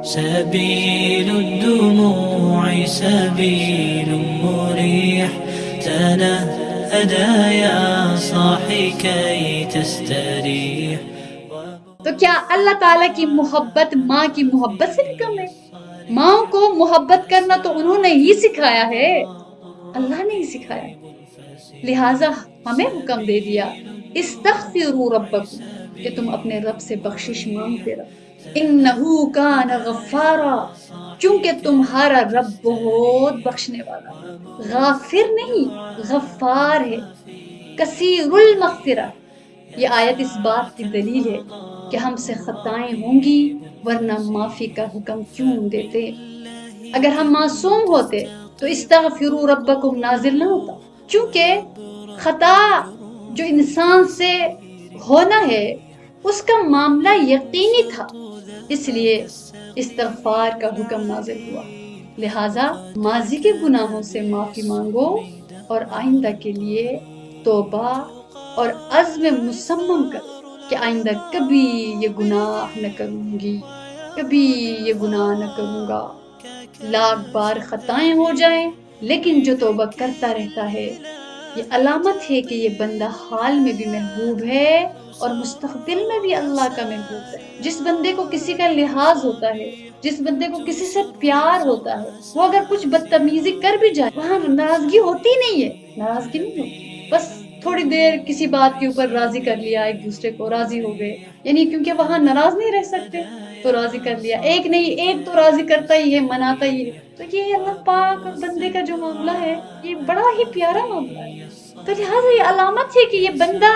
سبيل الدموع سبيل مريح تنهدى يا صاحي كي تستريح. تو کیا اللہ تعالیٰ کی محبت ماں کی محبت سے بھی کم ہے؟ ماں کو محبت کرنا تو انہوں نے ہی سکھایا ہے، اللہ نے ہی سکھایا. لہٰذا ہمیں حکم دے دیا استغفروا ربکم کہ تم اپنے رب سے بخشش مانگتے رہو. انہ کان غفارا چونکہ تمہارا رب بہت بخشنے والا ہے. غافر نہیں غفار ہے. کثیر المغفرہ یہ آیت اس بات کی دلیل ہے کہ ہم سے خطائیں ہوں گی ورنہ معافی کا حکم کیوں دیتے. اگر ہم معصوم ہوتے تو استغفروا ربکم نازل نہ ہوتا، کیونکہ خطا جو انسان سے ہونا ہے اس کا معاملہ یقینی تھا، اس لیے استغفار کا حکم نازل ہوا. لہٰذا ماضی کے گناہوں سے معافی مانگو اور آئندہ کے لیے توبہ اور عزم مصمم کرو کہ آئندہ کبھی یہ گناہ نہ کروں گی، کبھی یہ گناہ نہ کروں گا. لاکھ بار خطائیں ہو جائیں لیکن جو توبہ کرتا رہتا ہے یہ علامت ہے کہ یہ بندہ حال میں بھی محبوب ہے اور مستقبل میں بھی اللہ کا محبوب ہے. جس بندے کو کسی کا لحاظ ہوتا ہے، جس بندے کو کسی سے پیار ہوتا ہے، وہ اگر کچھ بدتمیزی کر بھی جائے وہاں ناراضگی ہوتی نہیں ہے، ناراضگی نہیں ہوتی. بس تھوڑی دیر کسی بات کے اوپر راضی کر لیا، ایک دوسرے کو راضی ہو گئے، یعنی کیونکہ وہاں ناراض نہیں رہ سکتے تو راضی کر لیا. ایک نہیں ایک تو راضی کرتا ہی ہے، مناتا ہی ہے. تو یہ اللہ پاک اور بندے کا جو معاملہ ہے یہ بڑا ہی پیارا معاملہ ہے. تو لہٰذا یہ علامت ہے کہ یہ بندہ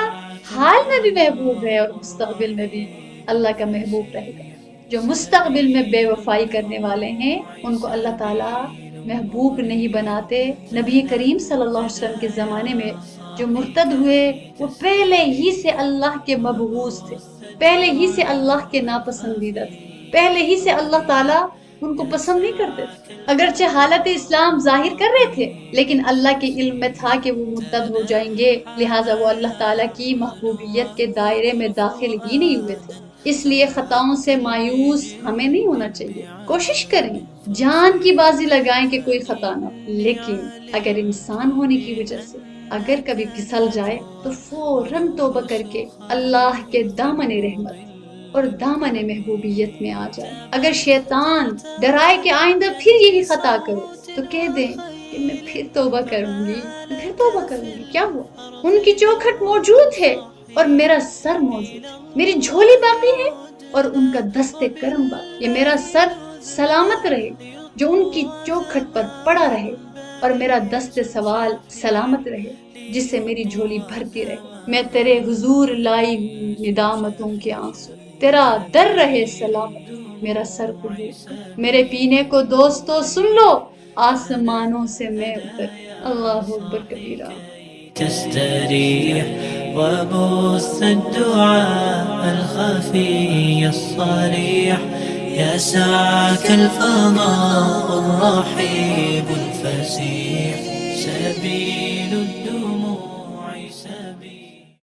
حال میں بھی محبوب ہے اور مستقبل میں بھی اللہ کا محبوب رہے گا. جو مستقبل میں بے وفائی کرنے والے ہیں ان کو اللہ تعالیٰ محبوب نہیں بناتے. نبی کریم صلی اللہ علیہ وسلم کے زمانے میں جو مرتد ہوئے وہ پہلے ہی سے اللہ کے مبغوض تھے، پہلے ہی سے اللہ کے ناپسندیدہ تھے، پہلے ہی سے اللہ تعالیٰ ان کو پسند نہیں کرتے تھے. اگرچہ حالت اسلام ظاہر کر رہے تھے لیکن اللہ کے علم میں تھا کہ وہ مرتد ہو جائیں گے، لہٰذا وہ اللہ تعالیٰ کی محبوبیت کے دائرے میں داخل ہی نہیں ہوئے تھے. اس لیے خطاؤں سے مایوس ہمیں نہیں ہونا چاہیے. کوشش کریں جان کی بازی لگائیں کہ کوئی خطا نہ ہو، لیکن اگر انسان ہونے کی وجہ سے اگر کبھی پھسل جائے تو فوراً توبہ کر کے اللہ کے دامن رحمت اور دامن محبوبیت میں آ جائے. اگر شیطان ڈرائے کہ آئندہ پھر یہی خطا کرو تو کہہ دیں کہ میں پھر توبہ کروں گی، میں پھر توبہ کروں گی. کیا ہوا؟ ان کی چوکھٹ موجود ہے اور میرا سر موجود ہے، میری جھولی باقی ہے اور ان کا دست کرم باقی. یہ میرا سر سلامت رہے جو ان کی چوکھٹ پر پڑا رہے اور میرا دست سوال سلامت رہے جس سے میری جھولی بھرتی رہے. میں تیرے حضور لائی ہوں ندامتوں کے آنسو، تیرا در رہے سلامت میرا سر قبول. میرے پینے کو دوستو سن لو آسمانوں سے میں اتر. اللہ اکبر کبیرہ. تستريح وبث الدعاء الخفي الصريح يسعك الفضاء الرحيب الفسيح. سبيل الدموع